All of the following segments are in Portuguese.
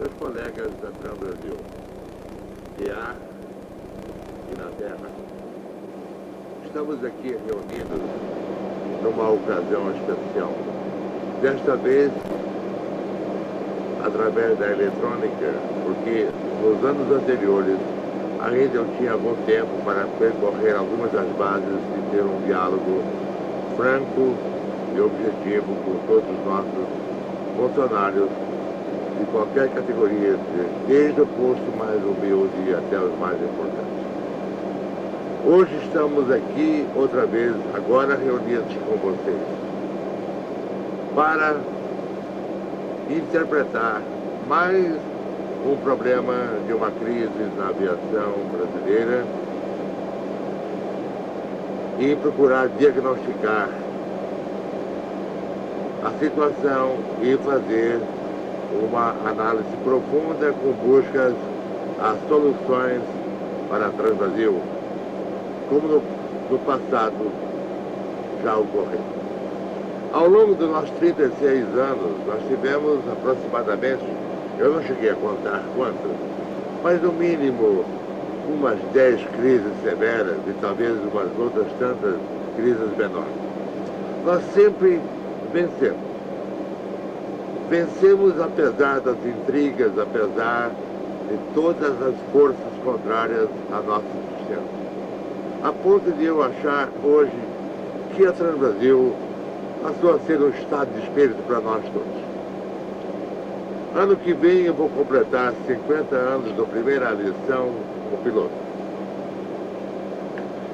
Meus colegas da Trans Brasil, de ar e na terra, estamos aqui reunidos numa ocasião especial. Desta vez, através da eletrônica, porque nos anos anteriores ainda eu tinha algum tempo para percorrer algumas das bases e ter um diálogo franco e objetivo com todos os nossos funcionários de qualquer categoria, desde o posto mais humilde até os mais importantes. Hoje estamos aqui outra vez, agora reunidos com vocês, para interpretar mais um problema de uma crise na aviação brasileira e procurar diagnosticar a situação e fazer uma análise profunda com buscas a soluções para a Trans Brasil, como no passado já ocorreu. Ao longo dos nossos 36 anos, nós tivemos aproximadamente, eu não cheguei a contar quantas, mas no mínimo umas 10 crises severas e talvez umas outras tantas crises menores. Nós sempre vencemos. Vencemos apesar das intrigas, apesar de todas as forças contrárias à nossa existência. A ponto de eu achar hoje que a Trans Brasil passou a ser um estado de espírito para nós todos. Ano que vem eu vou completar 50 anos da primeira aviação como piloto.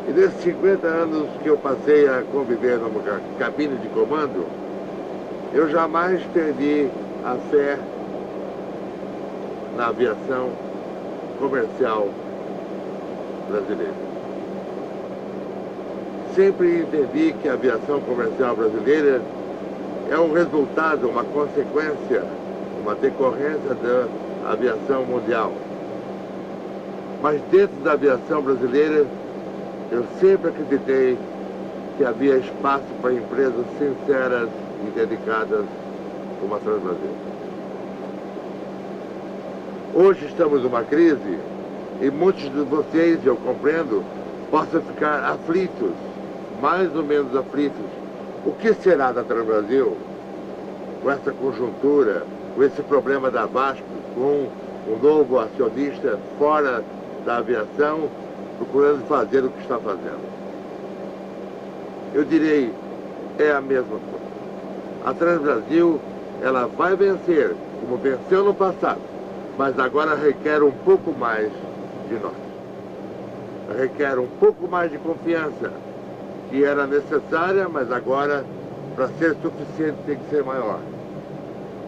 E nesses 50 anos que eu passei a conviver numa cabine de comando, eu jamais perdi a fé na aviação comercial brasileira. Sempre entendi que a aviação comercial brasileira é um resultado, uma consequência, uma decorrência da aviação mundial. Mas dentro da aviação brasileira, eu sempre acreditei que havia espaço para empresas sinceras e dedicadas como a Trans Brasil. Hoje estamos numa crise e muitos de vocês, eu compreendo, possam ficar aflitos, mais ou menos aflitos. O que será da Trans Brasil com essa conjuntura, com esse problema da Vasco, com um novo acionista fora da aviação, procurando fazer o que está fazendo? Eu direi, é a mesma coisa. A Trans Brasil, ela vai vencer, como venceu no passado, mas agora requer um pouco mais de nós. Requer um pouco mais de confiança, que era necessária, mas agora, para ser suficiente, tem que ser maior.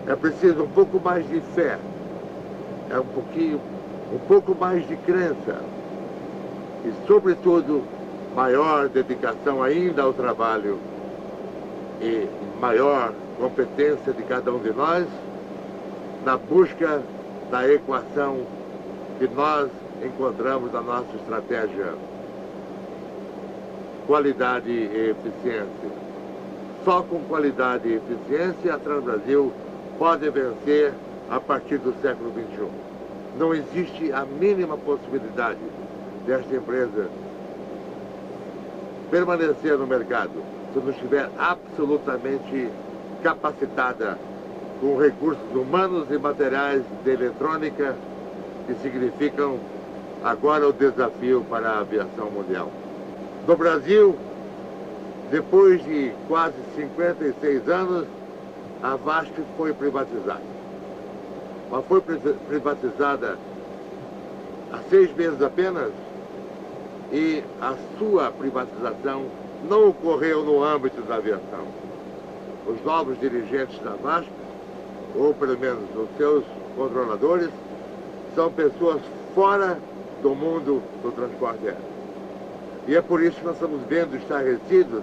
É preciso um pouco mais de fé, um pouco mais de crença e, sobretudo, maior dedicação ainda ao trabalho e maior competência de cada um de nós na busca da equação que nós encontramos na nossa estratégia: qualidade e eficiência. Só com qualidade e eficiência a Trans Brasil pode vencer a partir do século XXI. Não existe a mínima possibilidade desta empresa permanecer no mercado se não estiver absolutamente capacitada com recursos humanos e materiais de eletrônica que significam agora o desafio para a aviação mundial. No Brasil, depois de quase 56 anos, a VASP foi privatizada. Mas foi privatizada há 6 meses apenas, e a sua privatização não ocorreu no âmbito da aviação. Os novos dirigentes da VASP, ou pelo menos os seus controladores, são pessoas fora do mundo do transporte aéreo. E é por isso que nós estamos vendo estarrecidos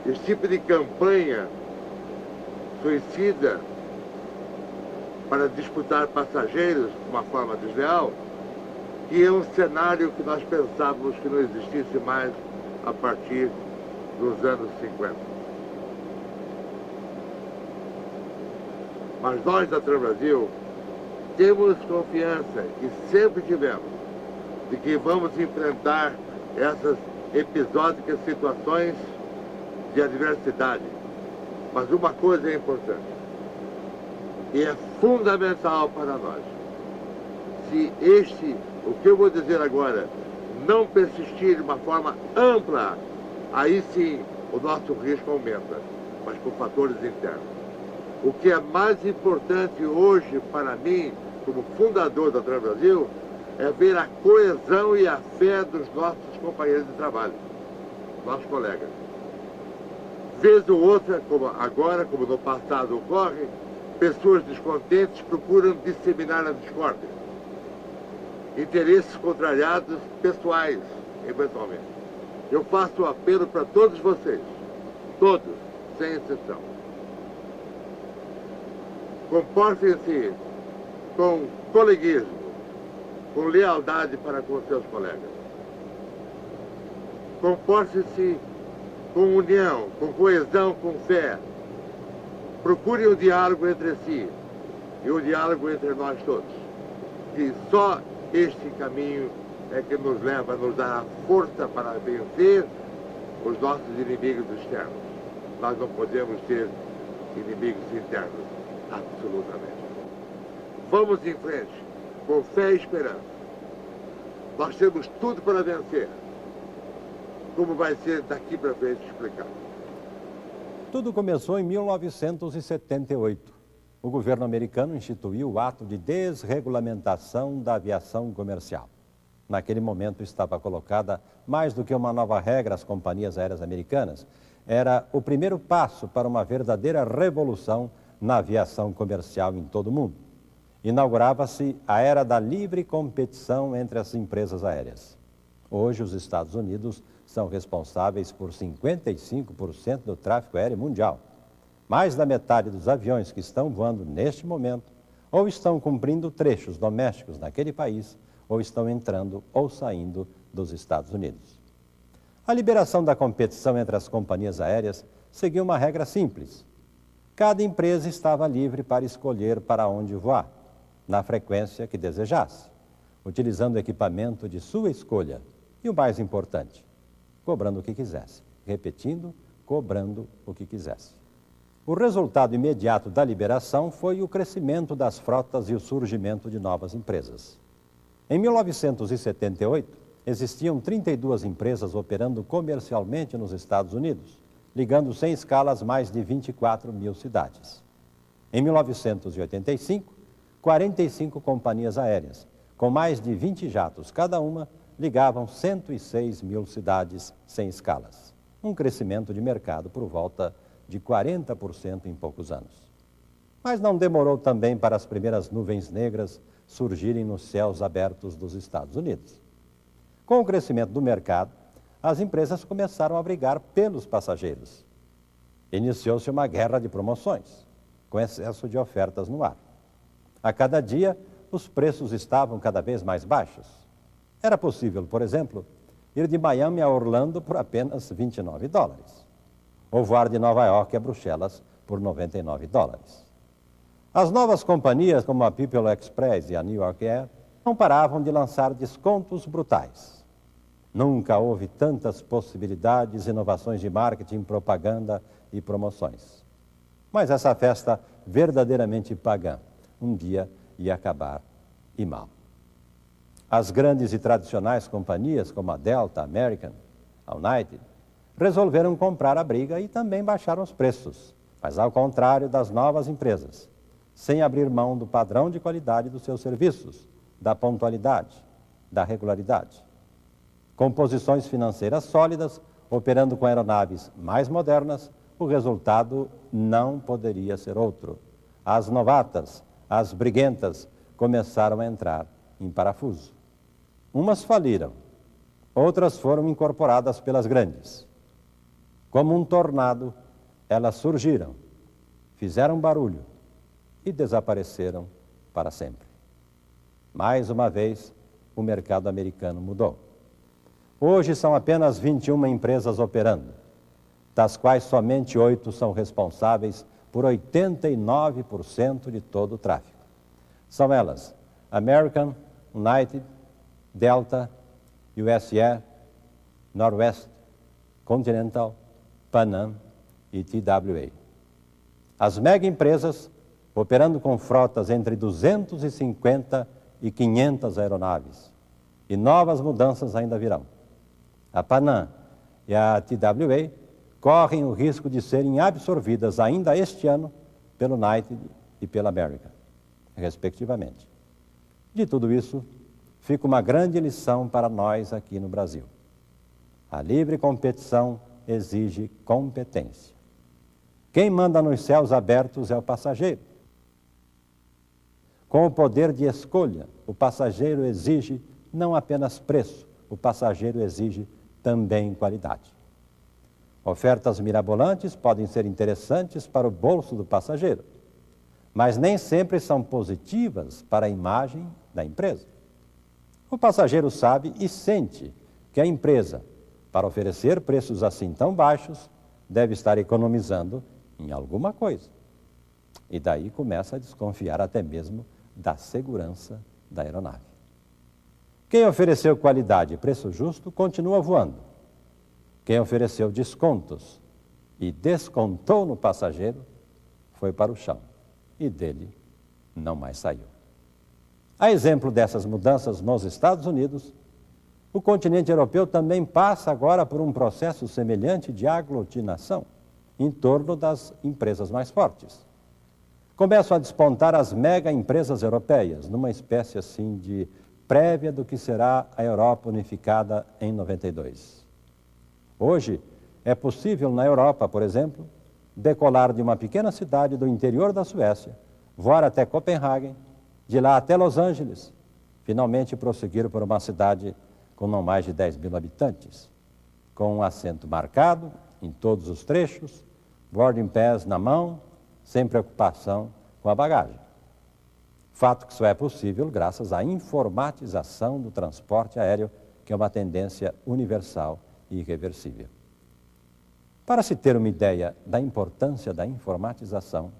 esse tipo de campanha suicida para disputar passageiros de uma forma desleal, que é um cenário que nós pensávamos que não existisse mais a partir dos anos 50. Mas nós da Transbrasil temos confiança, e sempre tivemos, de que vamos enfrentar essas episódicas situações de adversidade. Mas uma coisa é importante, e é fundamental para nós. Se o que eu vou dizer agora, não persistir de uma forma ampla, aí sim o nosso risco aumenta, mas por fatores internos. O que é mais importante hoje para mim, como fundador da Transbrasil, é ver a coesão e a fé dos nossos companheiros de trabalho, nossos colegas. Vez ou outra, como agora, como no passado ocorre, pessoas descontentes procuram disseminar a discórdia. Interesses contrariados pessoais, eventualmente. Eu faço um apelo para todos vocês, todos, sem exceção. Comportem-se com coleguismo, com lealdade para com seus colegas. Comportem-se com união, com coesão, com fé. Procurem o diálogo entre si e o diálogo entre nós todos. E só este caminho é que nos leva a nos dar a força para vencer os nossos inimigos externos. Nós não podemos ter inimigos internos, absolutamente. Vamos em frente, com fé e esperança. Nós temos tudo para vencer. Como vai ser daqui para frente explicado. Tudo começou em 1978. O governo americano instituiu o ato de desregulamentação da aviação comercial. Naquele momento estava colocada mais do que uma nova regra às companhias aéreas americanas. Era o primeiro passo para uma verdadeira revolução na aviação comercial em todo o mundo. Inaugurava-se a era da livre competição entre as empresas aéreas. Hoje, os Estados Unidos são responsáveis por 55% do tráfego aéreo mundial. Mais da metade dos aviões que estão voando neste momento ou estão cumprindo trechos domésticos naquele país ou estão entrando ou saindo dos Estados Unidos. A liberação da competição entre as companhias aéreas seguiu uma regra simples. Cada empresa estava livre para escolher para onde voar, na frequência que desejasse, utilizando o equipamento de sua escolha e, o mais importante, cobrando o que quisesse. Repetindo, cobrando o que quisesse. O resultado imediato da liberação foi o crescimento das frotas e o surgimento de novas empresas. Em 1978, existiam 32 empresas operando comercialmente nos Estados Unidos, ligando sem escalas mais de 24 mil cidades. Em 1985, 45 companhias aéreas, com mais de 20 jatos cada uma, ligavam 106 mil cidades sem escalas. Um crescimento de mercado por volta de 40% em poucos anos. Mas não demorou também para as primeiras nuvens negras surgirem nos céus abertos dos Estados Unidos. Com o crescimento do mercado, as empresas começaram a brigar pelos passageiros. Iniciou-se uma guerra de promoções, com excesso de ofertas no ar. A cada dia, os preços estavam cada vez mais baixos. Era possível, por exemplo, ir de Miami a Orlando por apenas $29, ou voar de Nova York a Bruxelas por $99. As novas companhias, como a People Express e a New York Air, não paravam de lançar descontos brutais. Nunca houve tantas possibilidades, inovações de marketing, propaganda e promoções. Mas essa festa verdadeiramente pagã um dia ia acabar e mal. As grandes e tradicionais companhias como a Delta, a American, a United, resolveram comprar a briga e também baixaram os preços, mas ao contrário das novas empresas, sem abrir mão do padrão de qualidade dos seus serviços, da pontualidade, da regularidade. Com posições financeiras sólidas, operando com aeronaves mais modernas, o resultado não poderia ser outro. As novatas, as briguentas, começaram a entrar em parafuso. Umas faliram, outras foram incorporadas pelas grandes. Como um tornado, elas surgiram, fizeram barulho e desapareceram para sempre. Mais uma vez, o mercado americano mudou. Hoje são apenas 21 empresas operando, das quais somente 8 são responsáveis por 89% de todo o tráfego. São elas American, United, Delta, USA, Northwest, Continental, Pan Am e TWA. As mega empresas, operando com frotas entre 250 e 500 aeronaves. E novas mudanças ainda virão. A Pan Am e a TWA correm o risco de serem absorvidas ainda este ano pelo United e pela American, respectivamente. De tudo isso, fica uma grande lição para nós aqui no Brasil. A livre competição exige competência. Quem manda nos céus abertos é o passageiro. Com o poder de escolha, o passageiro exige não apenas preço, o passageiro exige também qualidade. Ofertas mirabolantes podem ser interessantes para o bolso do passageiro, mas nem sempre são positivas para a imagem da empresa. O passageiro sabe e sente que a empresa, para oferecer preços assim tão baixos, deve estar economizando em alguma coisa. E daí começa a desconfiar até mesmo da segurança da aeronave. Quem ofereceu qualidade e preço justo continua voando. Quem ofereceu descontos e descontou no passageiro foi para o chão e dele não mais saiu. A exemplo dessas mudanças nos Estados Unidos, o continente europeu também passa agora por um processo semelhante de aglutinação em torno das empresas mais fortes. Começam a despontar as mega empresas europeias, numa espécie assim de prévia do que será a Europa unificada em 92. Hoje, é possível na Europa, por exemplo, decolar de uma pequena cidade do interior da Suécia, voar até Copenhague, de lá até Los Angeles, finalmente prosseguir por uma cidade com não mais de 10 mil habitantes, com um assento marcado em todos os trechos, boarding pass na mão, sem preocupação com a bagagem. Fato que só é possível graças à informatização do transporte aéreo, que é uma tendência universal e irreversível. Para se ter uma ideia da importância da informatização,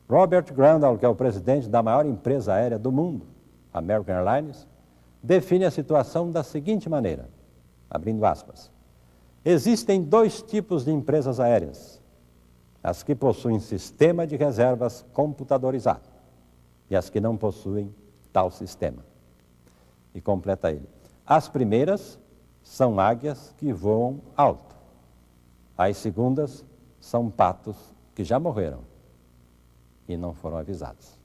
Robert Grandal, que é o presidente da maior empresa aérea do mundo, American Airlines, define a situação da seguinte maneira, abrindo aspas: existem 2 tipos de empresas aéreas, as que possuem sistema de reservas computadorizado e as que não possuem tal sistema. E completa ele: as primeiras são águias que voam alto, as segundas são patos que já morreram e não foram avisados.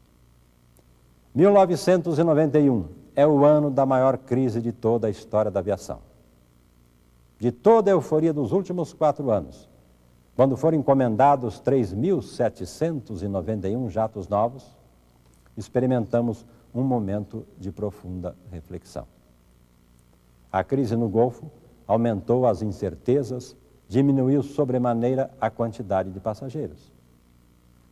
1991 é o ano da maior crise de toda a história da aviação. De toda a euforia dos últimos 4 anos, quando foram encomendados 3.791 jatos novos, experimentamos um momento de profunda reflexão. A crise no Golfo aumentou as incertezas, diminuiu sobremaneira a quantidade de passageiros.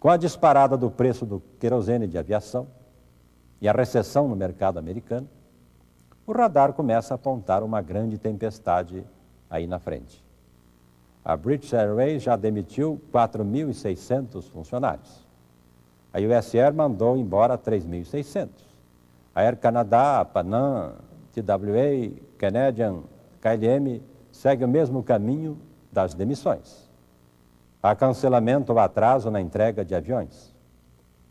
Com a disparada do preço do querosene de aviação e a recessão no mercado americano, o radar começa a apontar uma grande tempestade aí na frente. A British Airways já demitiu 4.600 funcionários. A US Air mandou embora 3.600. A Air Canada, a Pan Am, TWA, Canadian, KLM segue o mesmo caminho das demissões. Há cancelamento ou atraso na entrega de aviões.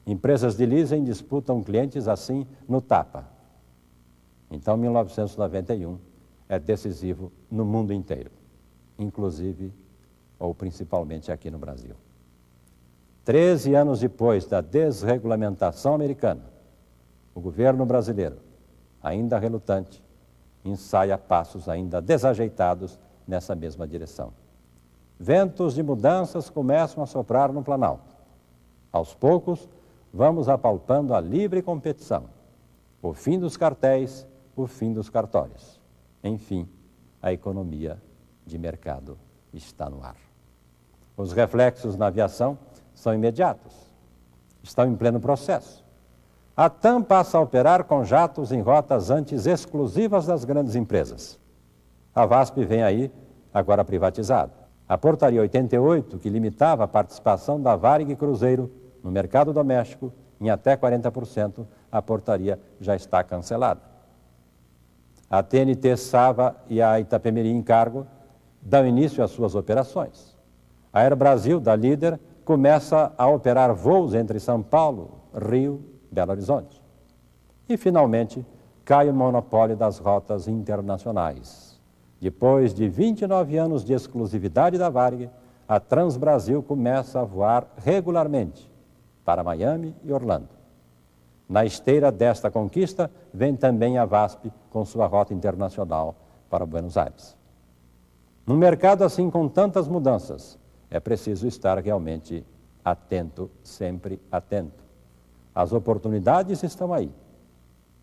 Empresas de leasing disputam clientes assim no tapa. Então, 1991 é decisivo no mundo inteiro, inclusive ou principalmente aqui no Brasil. 13 anos depois da desregulamentação americana, o governo brasileiro, ainda relutante, ensaia passos ainda desajeitados nessa mesma direção. Ventos de mudanças começam a soprar no Planalto. Aos poucos, vamos apalpando a livre competição, o fim dos cartéis, o fim dos cartórios. Enfim, a economia de mercado está no ar. Os reflexos na aviação são imediatos, estão em pleno processo. A TAM passa a operar com jatos em rotas antes exclusivas das grandes empresas. A VASP vem aí, agora privatizada. A Portaria 88, que limitava a participação da Varig Cruzeiro no mercado doméstico em até 40%, a portaria já está cancelada. A TNT Sava e a Itapemirim Cargo dão início às suas operações. A Air Brasil, da Líder, começa a operar voos entre São Paulo, Rio, Belo Horizonte. E, finalmente, cai o monopólio das rotas internacionais. Depois de 29 anos de exclusividade da Varig, a Transbrasil começa a voar regularmente para Miami e Orlando. Na esteira desta conquista, vem também a VASP com sua rota internacional para Buenos Aires. Num mercado assim com tantas mudanças, é preciso estar realmente atento, sempre atento. As oportunidades estão aí,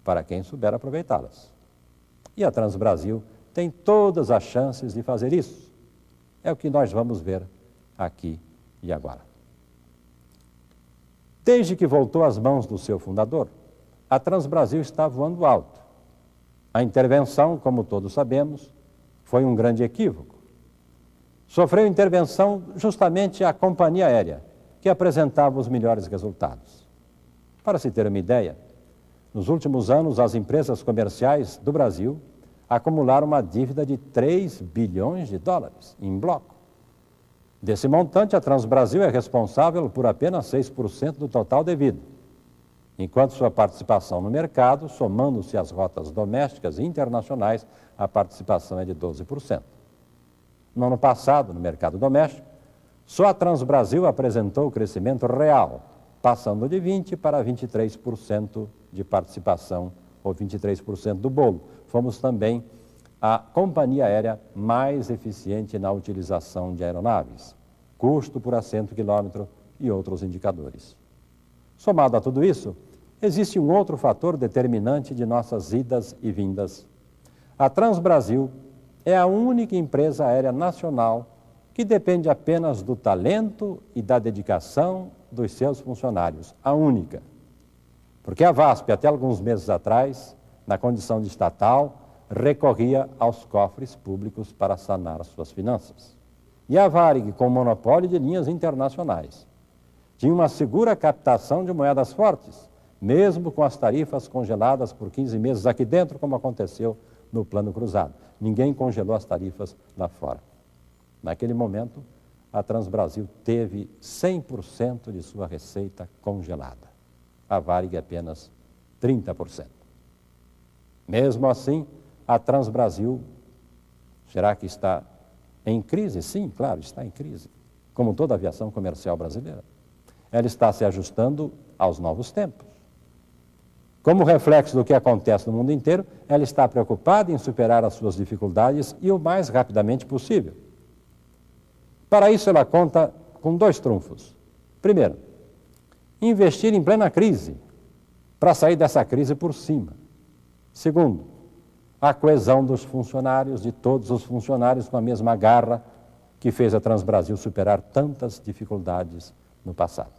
para quem souber aproveitá-las. E a Transbrasil tem todas as chances de fazer isso. É o que nós vamos ver aqui e agora. Desde que voltou às mãos do seu fundador, a Transbrasil está voando alto. A intervenção, como todos sabemos, foi um grande equívoco. Sofreu intervenção justamente a companhia aérea, que apresentava os melhores resultados. Para se ter uma ideia, nos últimos anos, as empresas comerciais do Brasil acumularam uma dívida de 3 bilhões de dólares em bloco. Desse montante, a Transbrasil é responsável por apenas 6% do total devido, enquanto sua participação no mercado, somando-se às rotas domésticas e internacionais, a participação é de 12%. No ano passado, no mercado doméstico, só a Transbrasil apresentou crescimento real, passando de 20% para 23% de participação, ou 23% do bolo. Fomos também a companhia aérea mais eficiente na utilização de aeronaves, custo por assento quilômetro e outros indicadores. Somado a tudo isso, existe um outro fator determinante de nossas idas e vindas. A Transbrasil é a única empresa aérea nacional que depende apenas do talento e da dedicação dos seus funcionários, a única. Porque a VASP, até alguns meses atrás, na condição de estatal, recorria aos cofres públicos para sanar suas finanças. E a Varig, com monopólio de linhas internacionais, tinha uma segura captação de moedas fortes, mesmo com as tarifas congeladas por 15 meses aqui dentro, como aconteceu no Plano Cruzado. Ninguém congelou as tarifas lá fora. Naquele momento, a Transbrasil teve 100% de sua receita congelada. A Varig apenas 30%. Mesmo assim, a Transbrasil, será que está em crise? Sim, claro, está em crise, como toda a aviação comercial brasileira. Ela está se ajustando aos novos tempos. Como reflexo do que acontece no mundo inteiro, ela está preocupada em superar as suas dificuldades e o mais rapidamente possível. Para isso, ela conta com 2 trunfos. Primeiro, investir em plena crise, para sair dessa crise por cima. Segundo, a coesão dos funcionários, de todos os funcionários, com a mesma garra que fez a Transbrasil superar tantas dificuldades no passado.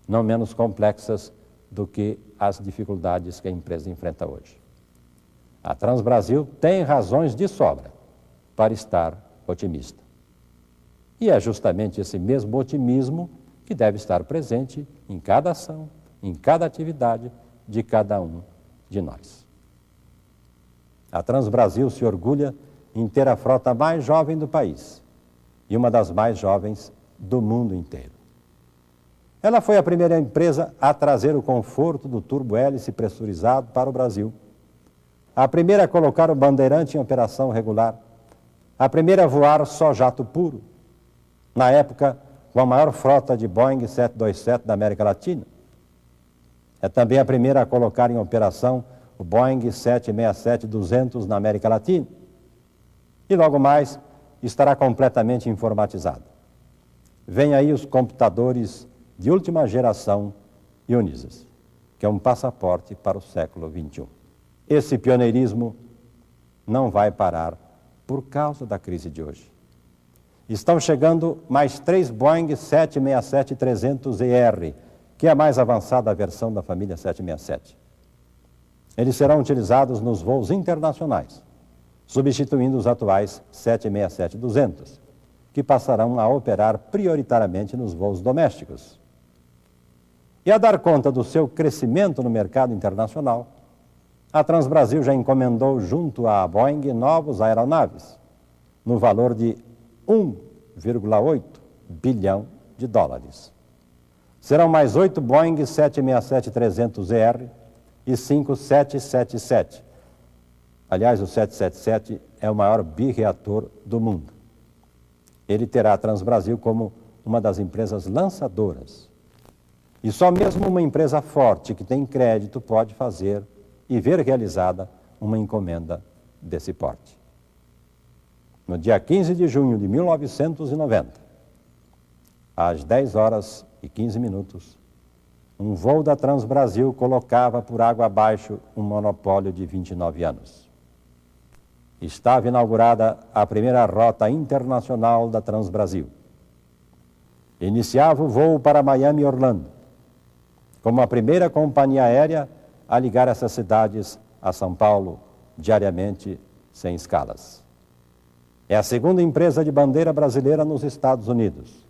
Não menos complexas do que as dificuldades que a empresa enfrenta hoje. A Transbrasil tem razões de sobra para estar otimista. E é justamente esse mesmo otimismo que deve estar presente em cada ação, em cada atividade de cada um de nós. A Transbrasil se orgulha em ter a frota mais jovem do país e uma das mais jovens do mundo inteiro. Ela foi a primeira empresa a trazer o conforto do turbo-hélice pressurizado para o Brasil, a primeira a colocar o Bandeirante em operação regular, a primeira a voar só jato puro, na época com a maior frota de Boeing 727 da América Latina. É também a primeira a colocar em operação o Boeing 767-200 na América Latina. E logo mais estará completamente informatizado. Vem aí os computadores de última geração Unisys, que é um passaporte para o século XXI. Esse pioneirismo não vai parar por causa da crise de hoje. Estão chegando mais 3 Boeing 767-300ER, que é a mais avançada versão da família 767. Eles serão utilizados nos voos internacionais, substituindo os atuais 767-200, que passarão a operar prioritariamente nos voos domésticos. E a dar conta do seu crescimento no mercado internacional, a Transbrasil já encomendou junto à Boeing novos aeronaves, no valor de 1,8 bilhão de dólares. Serão mais 8 Boeing 767-300ER e 5 777. Aliás, o 777 é o maior birreator do mundo. Ele terá a Transbrasil como uma das empresas lançadoras. E só mesmo uma empresa forte que tem crédito pode fazer e ver realizada uma encomenda desse porte. No dia 15 de junho de 1990, às 10 horas e 15 minutos, um voo da Transbrasil colocava por água abaixo um monopólio de 29 anos. Estava inaugurada a primeira rota internacional da Transbrasil. Iniciava o voo para Miami e Orlando, como a primeira companhia aérea a ligar essas cidades a São Paulo diariamente, sem escalas. É a segunda empresa de bandeira brasileira nos Estados Unidos,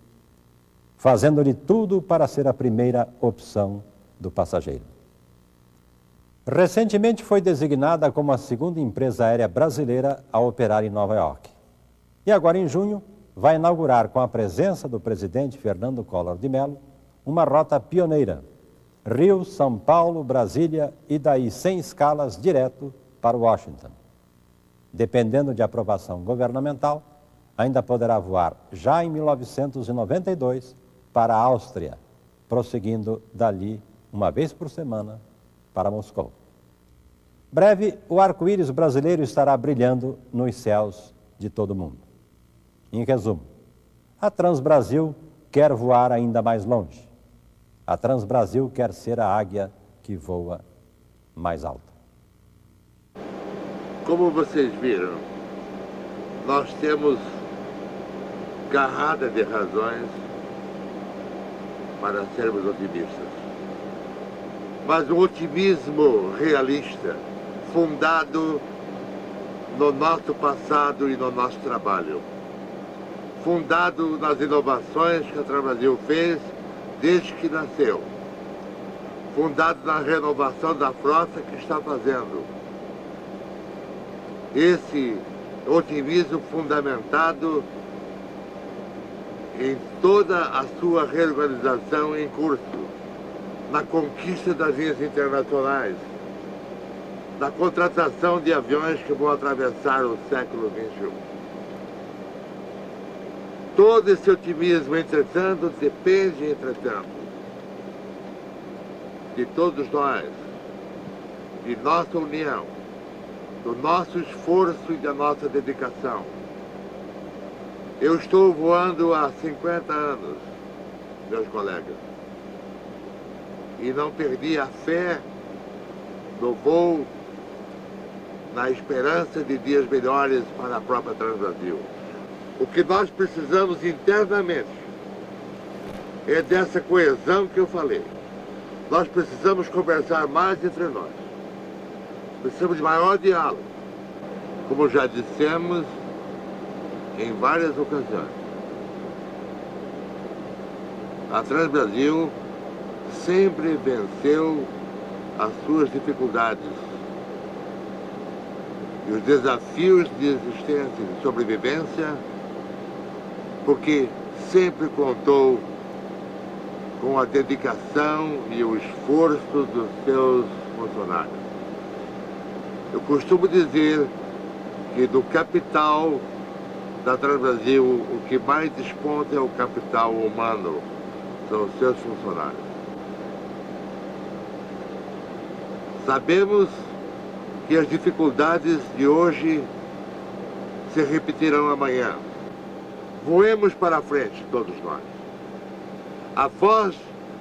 fazendo de tudo para ser a primeira opção do passageiro. Recentemente foi designada como a segunda empresa aérea brasileira a operar em Nova York. E agora, em junho, vai inaugurar, com a presença do presidente Fernando Collor de Mello, uma rota pioneira: Rio, São Paulo, Brasília e daí sem escalas direto para Washington. Dependendo de aprovação governamental, ainda poderá voar já em 1992 para a Áustria, prosseguindo dali uma vez por semana para Moscou. Breve, o arco-íris brasileiro estará brilhando nos céus de todo o mundo. Em resumo, a Transbrasil quer voar ainda mais longe. A Transbrasil quer ser a águia que voa mais alto. Como vocês viram, nós temos carrada de razões para sermos otimistas. Mas um otimismo realista, fundado no nosso passado e no nosso trabalho. Fundado nas inovações que a Transbrasil fez desde que nasceu. Fundado na renovação da frota que está fazendo. Esse otimismo fundamentado em toda a sua reorganização em curso, na conquista das linhas internacionais, na contratação de aviões que vão atravessar o século XXI. Todo esse otimismo, entretanto, depende, de todos nós, de nossa união, do nosso esforço e da nossa dedicação. Eu estou voando há 50 anos, meus colegas, e não perdi a fé no voo, na esperança de dias melhores para a própria Transbrasil. O que nós precisamos internamente é dessa coesão que eu falei. Nós precisamos conversar mais entre nós. Precisamos de maior diálogo, como já dissemos em várias ocasiões. A Transbrasil sempre venceu as suas dificuldades e os desafios de existência e de sobrevivência, porque sempre contou com a dedicação e o esforço dos seus funcionários. Eu costumo dizer que do capital da Transbrasil, o que mais desponta é o capital humano, são os seus funcionários. Sabemos que as dificuldades de hoje se repetirão amanhã. Voemos para a frente, todos nós. A voz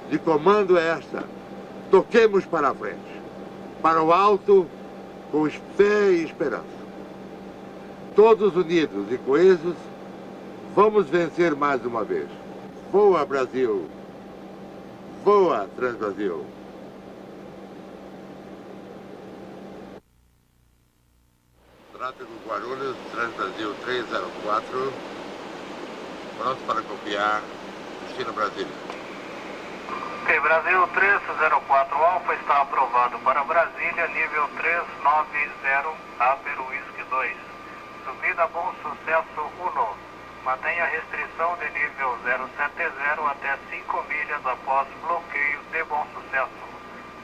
de comando é esta: toquemos para a frente, para o alto, com fé e esperança. Todos unidos e coesos, vamos vencer mais uma vez. Voa, Brasil! Voa, Transbrasil! Tráfego Guarulhos, Transbrasil 304, pronto para copiar, destino Brasília. Ok, Brasil 304 Alfa está aprovado para Brasília, nível 390, Aper Whisky 2. Subida Bom Sucesso 1. Mantenha a restrição de nível 070 até 5 milhas após bloqueio de Bom Sucesso.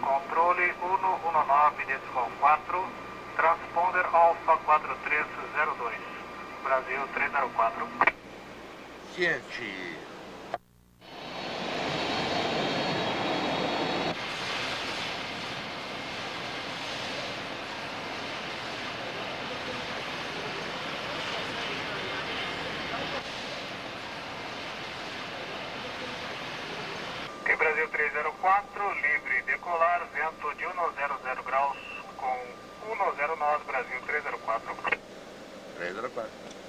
Controle 119.4, transponder Alfa 4302, Brasil 304. Ciente. Ok, Brasil 304, livre decolar, vento de 100 graus com 109, Brasil 304. 304.